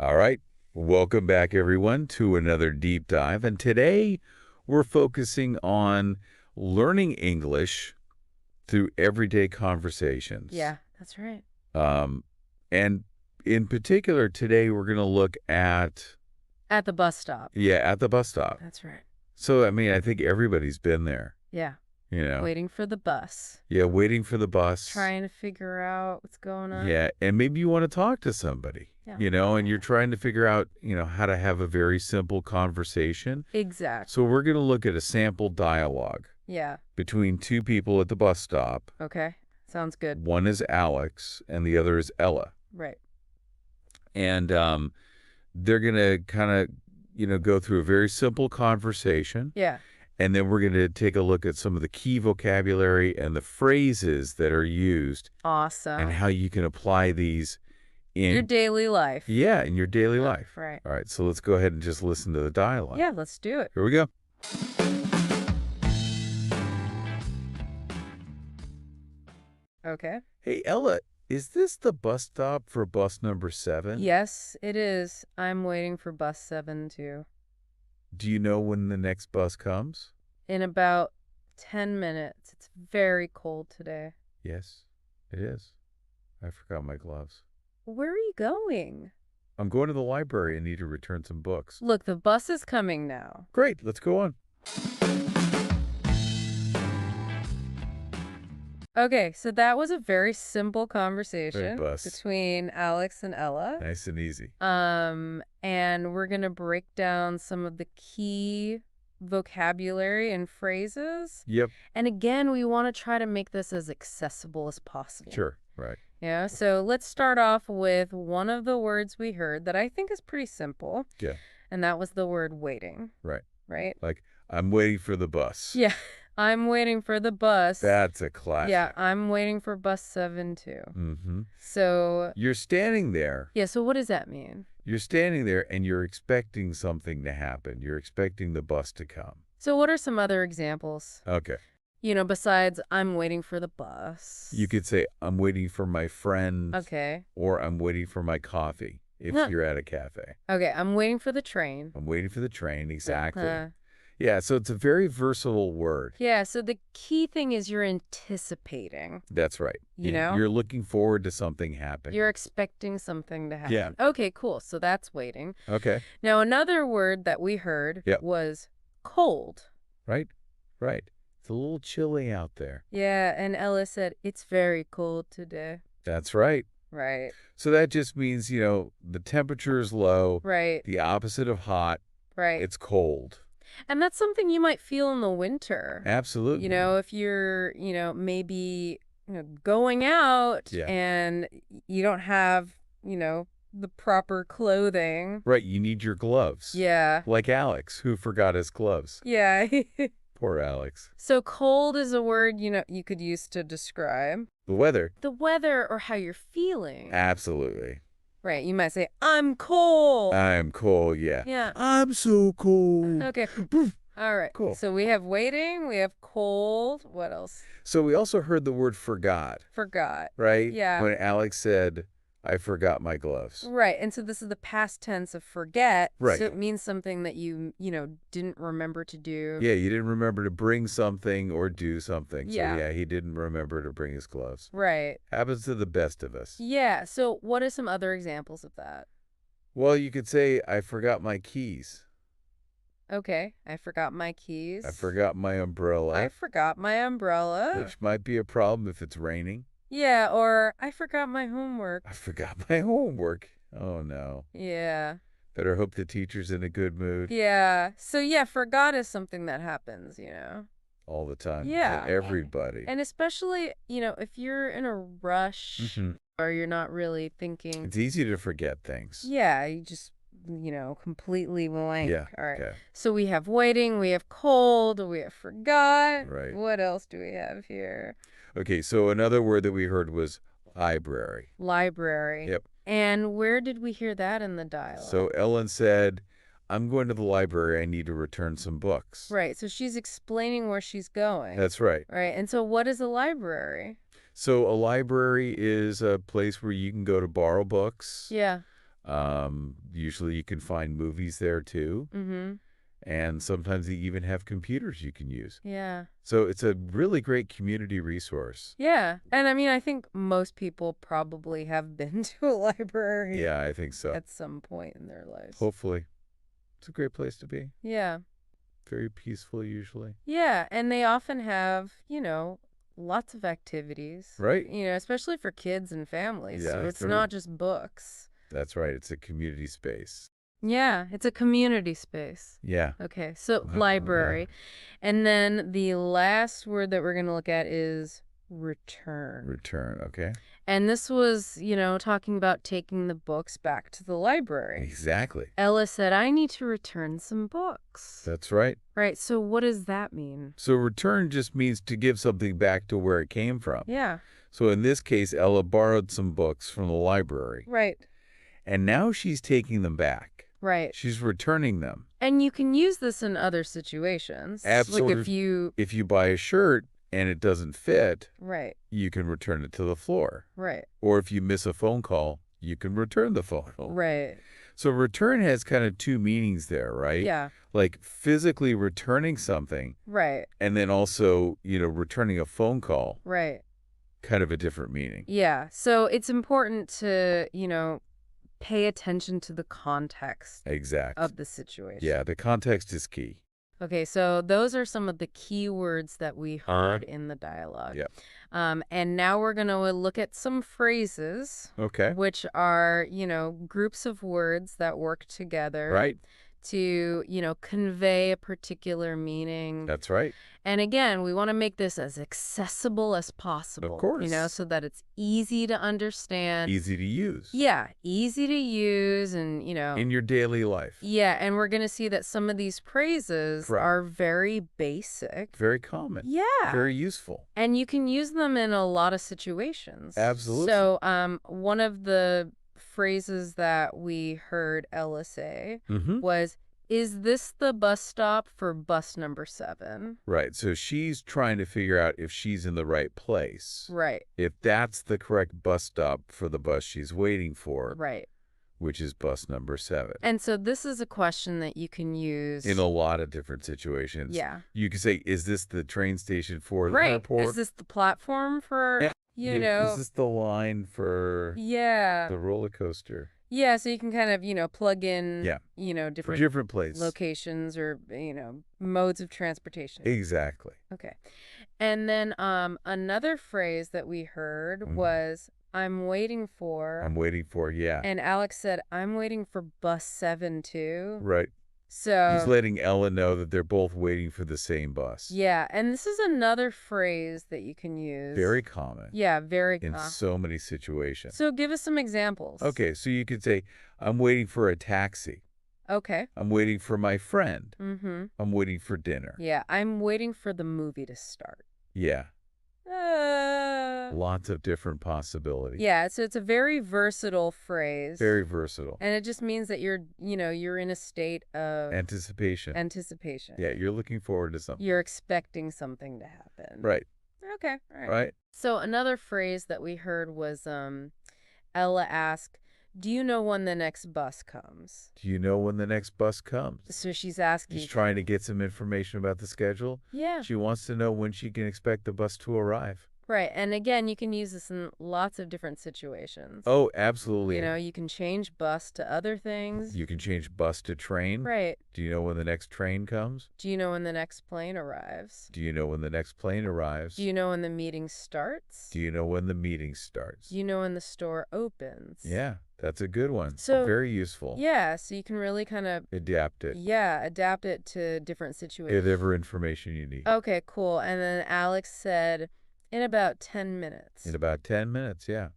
All right. Welcome back, everyone, to another deep dive. And today we're focusing on learning English through everyday conversations. Yeah, that's right. Um, and in particular, today we're going to look at, At the bus stop. at the bus stop. That's right. So, I think everybody's been there, Yeah. you know. Waiting for the bus. Yeah, waiting for the bus. Trying to figure out what's going on. Yeah, and maybe you want to talk to somebody, Yeah. and you're trying to figure out, how to have a very simple conversation. Exactly. So we're going to look at a sample dialogue Yeah. between two people at the bus stop. Okay. Sounds good. One is Alex and the other is Ella. Right. And they're going to kind of, go through a very simple conversation. Yeah. And then we're going to take a look at some of the key vocabulary and the phrases that are used. Awesome. And how you can apply these in your daily life. Yeah, in your daily life. Right. All right, so let's go ahead and just listen to the dialogue. Yeah, let's do it. Here we go. Okay. Hey, Ella, is this the bus stop for bus number 7? Yes, it is. I'm waiting for bus 7 too. Do you know when the next bus comes? In about 10 minutes. It's very cold today. Yes, it is. I forgot my gloves. Where are you going? I'm going to the library and need to return some books. Look, the bus is coming now. Great, let's go on. Okay, so that was a very simple conversation bus. between Alex and Ella. Nice and easy. And we're going to break down some of the key vocabulary and phrases. Yep. And again, we want to try to make this as accessible as possible. Sure, right. Yeah, so let's start off with one of the words we heard that I think is pretty simple. Yeah. And that was the word waiting. Right. Right? Like, I'm waiting for the bus. Yeah. I'm waiting for the bus. That's a classic. Yeah, I'm waiting for bus 7 too. Mm-hmm. So you're standing there. Yeah, so what does that mean? You're standing there and you're expecting something to happen. You're expecting the bus to come. So what are some other examples? Okay. Besides I'm waiting for the bus. You could say, I'm waiting for my friend. Okay. Or I'm waiting for my coffee if you're at a cafe. Okay, I'm waiting for the train. I'm waiting for the train, exactly. Yeah, so it's a very versatile word. Yeah, so the key thing is you're anticipating. That's right. You're looking forward to something happening. You're expecting something to happen. Yeah. Okay, cool. So that's waiting. Okay. Now, another word that we heard was cold. Right, right. It's a little chilly out there. Yeah, and Ella said, it's very cold today. That's right. Right. So that just means, the temperature is low. Right. The opposite of hot. Right. It's cold. And that's something you might feel in the winter. Absolutely. If you're, maybe going out and you don't have, the proper clothing. Right, you need your gloves. Yeah. Like Alex, who forgot his gloves. Yeah. Poor Alex. So cold is a word, you could use to describe the weather. The weather or how you're feeling. Absolutely. Right. You might say, I'm cold. I'm cold, yeah. Yeah. I'm so cold. Okay. All right. Cool. So we have waiting, we have cold. What else? So we also heard the word forgot. Forgot. Right? Yeah. When Alex said, I forgot my gloves. Right. And so this is the past tense of forget. Right. So it means something that you didn't remember to do. Yeah, you didn't remember to bring something or do something. Yeah. So, he didn't remember to bring his gloves. Right. Happens to the best of us. Yeah. So what are some other examples of that? Well, you could say, I forgot my keys. Okay. I forgot my keys. I forgot my umbrella. I forgot my umbrella. Which might be a problem if it's raining. Yeah, or I forgot my homework. I forgot my homework. Oh, no. Yeah. Better hope the teacher's in a good mood. Yeah. So, forgot is something that happens, All the time. Yeah. To everybody. And especially, if you're in a rush or you're not really thinking. It's easy to forget things. Yeah, you just, completely blank. Yeah. All right. Okay. So we have waiting, we have cold, we have forgot. Right. What else do we have here? Okay, so another word that we heard was library. Library. Yep. And where did we hear that in the dialogue? So Ellen said, I'm going to the library. I need to return some books. Right. So she's explaining where she's going. That's right. Right. And so what is a library? So a library is a place where you can go to borrow books. Yeah. Usually you can find movies there too. Mm-hmm. And sometimes they even have computers you can use. Yeah. So it's a really great community resource. Yeah. And I mean, I think most people probably have been to a library Yeah, I think so. at some point in their lives. Hopefully. It's a great place to be. Yeah. Very peaceful usually. Yeah. And they often have, lots of activities. Right. Especially for kids and families. Yeah, So it's sure. not just books. That's right. It's a community space. Yeah. It's a community space. Yeah. Okay. So library. And then the last word that we're going to look at is return. Return, okay. And this was, talking about taking the books back to the library. Exactly. Ella said, I need to return some books. That's right. Right. So what does that mean? So return just means to give something back to where it came from. Yeah. So in this case, Ella borrowed some books from the library. Right. And now she's taking them back. Right. She's returning them. And you can use this in other situations. Absolutely. Like if you buy a shirt and it doesn't fit, Right. you can return it to the floor. Right. Or if you miss a phone call, you can return the phone call. Right. So return has kind of two meanings there, right? Yeah. Like physically returning something Right. and then also, returning a phone call, Right. kind of a different meaning. Yeah. So it's important to, pay attention to the context Exactly. of the situation. Yeah, the context is key. Okay, so those are some of the key words that we heard in the dialogue. Yeah. And now we're going to look at some phrases, Okay. which are, groups of words that work together Right. to, convey a particular meaning. That's right. And again, we want to make this as accessible as possible. Of course. So that it's easy to understand. Easy to use. Yeah, easy to use and, In your daily life. Yeah, and we're going to see that some of these phrases Correct. are very basic. Very common. Yeah. Very useful. And you can use them in a lot of situations. Absolutely. So, one of the phrases that we heard Ella say Mm-hmm. was, is this the bus stop for bus number 7? Right. So she's trying to figure out if she's in the right place. Right, If that's the correct bus stop for the bus she's waiting for, right. which is bus number 7. And so this is a question that you can use. In a lot of different situations. Yeah. You can say, is this the train station for the Right. airport? Is this the platform for, Is this the line for Yeah. the roller coaster? Yeah, so you can kind of, plug in, Yeah. For different different places. locations or, modes of transportation. Exactly. Okay. And then another phrase that we heard Mhm. was, I'm waiting for, I'm waiting for, yeah. and Alex said, I'm waiting for bus 7 too. Right. So, He's letting Ella know that they're both waiting for the same bus. yeah, and this is another phrase that you can use. Very common Yeah, very in so many situations. So give us some examples. Okay, so you could say, I'm waiting for a taxi. Okay. I'm waiting for my friend. Mm-hmm. I'm waiting for dinner. Yeah, I'm waiting for the movie to start. Yeah. Lots of different possibilities. Yeah, so it's a very versatile phrase. Very versatile. And it just means that you're in a state of Anticipation. anticipation. Yeah, you're looking forward to something. You're expecting something to happen. Right. Okay. All right. Right. So another phrase that we heard was Ella asked, do you know when the next bus comes? Do you know when the next bus comes? So she's asking. She's trying to get some information about the schedule. Yeah. She wants to know when she can expect the bus to arrive. Right. And again, you can use this in lots of different situations. Oh, absolutely. You can change bus to other things. You can change bus to train. Right. Do you know when the next train comes? Do you know when the next plane arrives? Do you know when the next plane arrives? Do you know when the meeting starts? Do you know when the meeting starts? Do you know when the store opens? Yeah, that's a good one. So very useful. Yeah, so you can really kind of Adapt it. adapt it to different situations. Whatever information you need. Okay, cool. And then Alex said, in about 10 minutes. In about 10 minutes, yeah.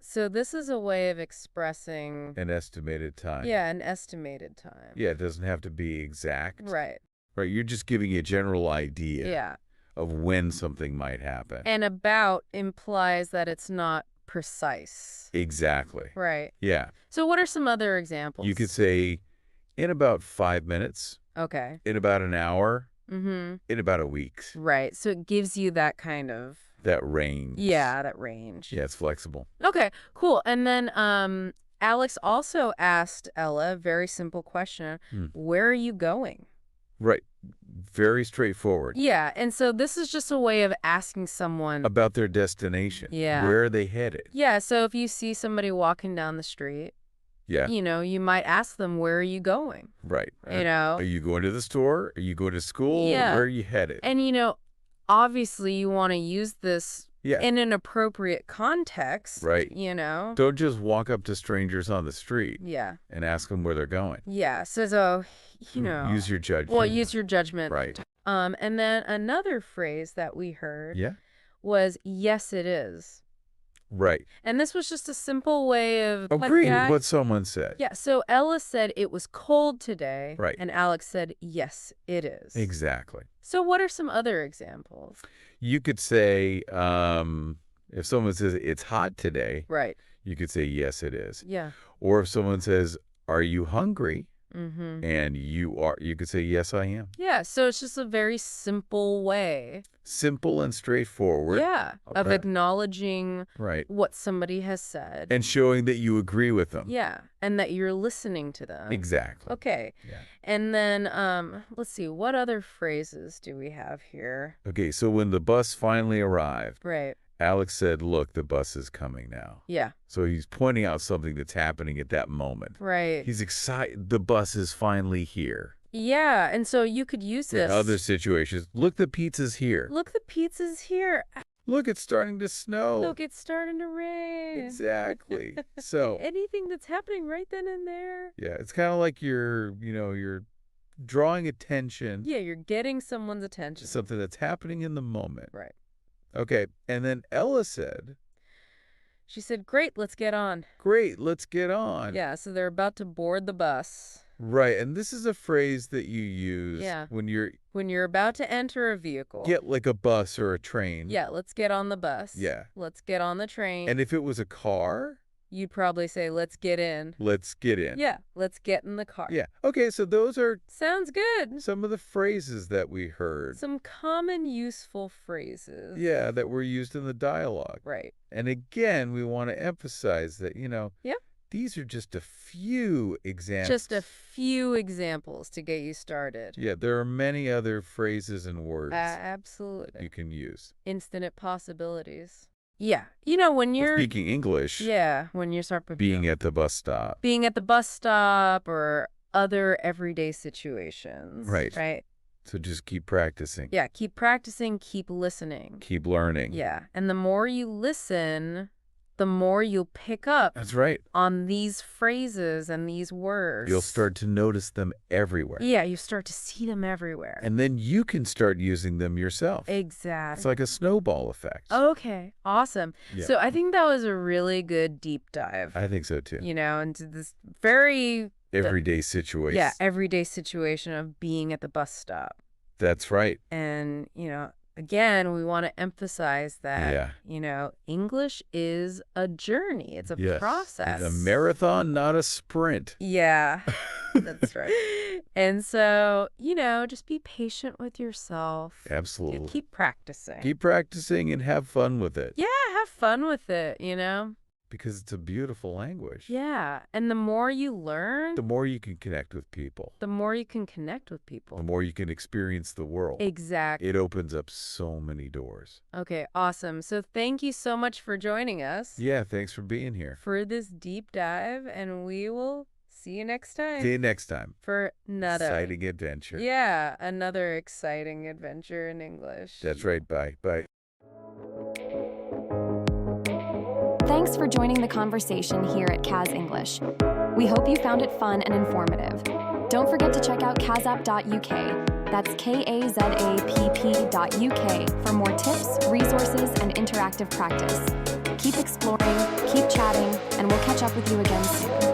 So this is a way of expressing An estimated time. Yeah, an estimated time. Yeah, it doesn't have to be exact. Right. Right, you're just giving a general idea Yeah. of when something might happen. And about implies that it's not precise. Exactly. Right. Yeah. So what are some other examples? You could say in about 5 minutes, Okay. in about an hour, Mm-hmm. in about a week. Right. So it gives you that kind of That range. that range. Yeah, it's flexible. Okay, cool. And then Alex also asked Ella a very simple question. Hmm. Where are you going? Right. Very straightforward. Yeah, and so this is just a way of asking someone. About their destination. Yeah. Where are they headed? Yeah, so if you see somebody walking down the street, Yeah. you might ask them, where are you going? Right. Are you going to the store? Are you going to school? Yeah. Where are you headed? And, obviously you want to use this Yeah. in an appropriate context. Right. Don't just walk up to strangers on the street Yeah. and ask them where they're going. Yeah, so, Use your judgment. Well, use your judgment. Right. And then another phrase that we heard Yeah. was, yes, it is. Right. And this was just a simple way of... Agree with what someone said. Yeah, so Ella said it was cold today. Right. And Alex said, yes, it is. Exactly. So what are some other examples? You could say, if someone says it's hot today, Right. you could say, yes, it is. Yeah. Or if someone says, are you hungry? Mm-hmm. And you could say, yes, I am. Yeah, so it's just a very simple way. Simple and straightforward. Yeah, of Okay. acknowledging Right. what somebody has said. And showing that you agree with them. Yeah, and that you're listening to them. Exactly. Okay. Yeah. And then, let's see, what other phrases do we have here? Okay, so when the bus finally arrived, Right. Alex said, look, the bus is coming now. Yeah. So he's pointing out something that's happening at that moment. Right. He's excited. The bus is finally here. Yeah, and so you could use In this. other situations, look, the pizza's here. Look, the pizza's here. Look, it's starting to snow. Look, it's starting to rain. Exactly. So, Anything that's happening right then and there. yeah, it's kind of like you're drawing attention Yeah, you're getting someone's to attention. something that's happening in the moment. Right. Okay, and then Ella said, She said, great, let's get on. great, let's get on. Yeah, so they're about to board the bus. Right, and this is a phrase that you use Yeah. when you're, When you're about to enter a vehicle. get like a bus or a train. Yeah, let's get on the bus. Yeah. Let's get on the train. And if it was a car, You'd probably say, let's get in. let's get in. Yeah, let's get in the car. Yeah. Okay, so those are Sounds good. some of the phrases that we heard. Some common useful phrases. Yeah, that were used in the dialogue. Right. And again, we want to emphasize that, Yeah. these are just a few examples. Just a few examples to get you started. Yeah, there are many other phrases and words Absolutely. you can use. Infinite possibilities. Yeah. When you're... Speaking English, Yeah, when you start... being at the bus stop. Being at the bus stop or other everyday situations. Right. Right. So just keep practicing. Yeah, keep practicing, keep listening. Keep learning. Yeah, and the more you listen, the more you'll pick up That's right. on these phrases and these words. You'll start to notice them everywhere. Yeah, you start to see them everywhere. And then you can start using them yourself. It's Exactly. like a snowball effect. Okay, awesome. Yeah. So I think that was a really good deep dive, I think so too. into this very... Everyday situation. Yeah, everyday situation of being at the bus stop. That's right. And, again, we want to emphasize that, Yeah. English is a journey. It's a Yes. process. It's a marathon, not a sprint. Yeah, that's right. And so, just be patient with yourself. Absolutely. Keep practicing. Keep practicing and have fun with it. Yeah, have fun with it, Because it's a beautiful language. Yeah, and the more you learn, The more you can connect with people, the more you can connect with the people. more you can experience the world. Exactly. It opens up so many doors. Okay, awesome. So thank you so much for joining us Yeah, thanks for being here. for this deep dive, and we will see you next time See you next time. for another Exciting adventure. Yeah, another exciting adventure in English. That's right. Bye. Bye. Thanks for joining the conversation here at Kaz English. We hope you found it fun and informative. Don't forget to check out kazapp.uk. That's kazapp.uk for more tips, resources, and interactive practice. Keep exploring, keep chatting, and we'll catch up with you again soon.